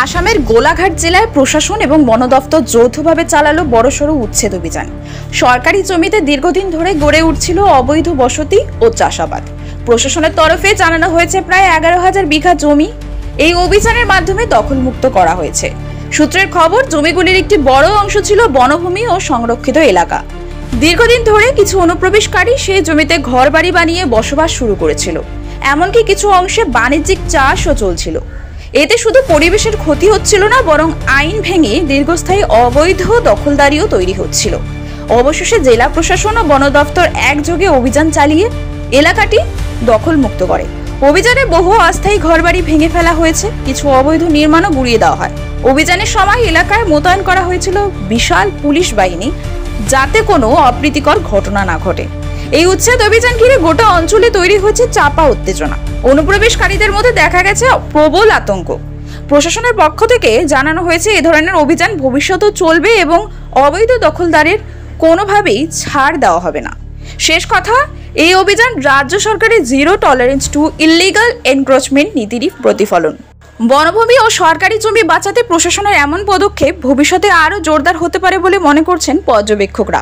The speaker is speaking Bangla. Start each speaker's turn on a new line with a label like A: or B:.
A: আসামের গোলাঘাট জেলায় প্রশাসন এবং বন দপ্তর যৌথভাবে চালালো বড়সড় উচ্ছেদ অভিযান। সরকারি জমিতে দীর্ঘদিন ধরে গড়ে উঠছিল অবৈধ বসতি ও চাষাবাদ। প্রশাসনের তরফে জানানো হয়েছে প্রায় 11,000 বিঘা জমি এই অভিযানের মাধ্যমে দখলমুক্ত করা হয়েছে। সূত্রের খবর, জমিগুলির একটি বড় অংশ ছিল বনভূমি ও সংরক্ষিত এলাকা। দীর্ঘদিন ধরে কিছু অনুপ্রবেশকারী সেই জমিতে ঘরবাড়ি বানিয়ে বসবাস শুরু করেছিল। এমনকি কিছু অংশে বাণিজ্যিক চাষও চলছিল। এতে শুধু পরিবেশের ক্ষতি হচ্ছিল না, বরং আইন ভেঙে দীর্ঘস্থায়ী অবৈধ দখলদারিও তৈরি হচ্ছিল। অবশেষে জেলা প্রশাসন ও বন দপ্তর একযোগে অভিযান চালিয়ে এলাকাটি দখলমুক্ত করে। অভিযানে বহু অস্থায়ী ঘরবাড়ি ভেঙে ফেলা হয়েছে, কিছু অবৈধ নির্মাণও গুড়িয়ে দেওয়া হয়। অভিযানের সময় এলাকায় মোতায়েন করা হয়েছিল বিশাল পুলিশ বাহিনী, যাতে কোনো অপ্রীতিকর ঘটনা না ঘটে। এই উচ্ছেদ অভিযান ঘিরে গোটা অঞ্চলে তৈরি হয়েছে চাপা উত্তেজনা। অনুপ্রবেশকারীদের মধ্যে দেখা গেছে প্রবল আতঙ্ক। প্রশাসনের পক্ষ থেকে জানানো হয়েছে এ ধরনের অভিযান ভবিষ্যতেও চলবে এবং অবৈধ দখলদারের কোনোভাবেই ছাড় দেওয়া হবে না। শেষ কথা, এই অভিযান রাজ্য সরকারের zero tolerance to illegal encroachment নীতিরই প্রতিফলন। বনভূমি ও সরকারি জমি বাঁচাতে প্রশাসনের এমন পদক্ষেপ ভবিষ্যতে আরও জোরদার হতে পারে বলে মনে করছেন পর্যবেক্ষকরা।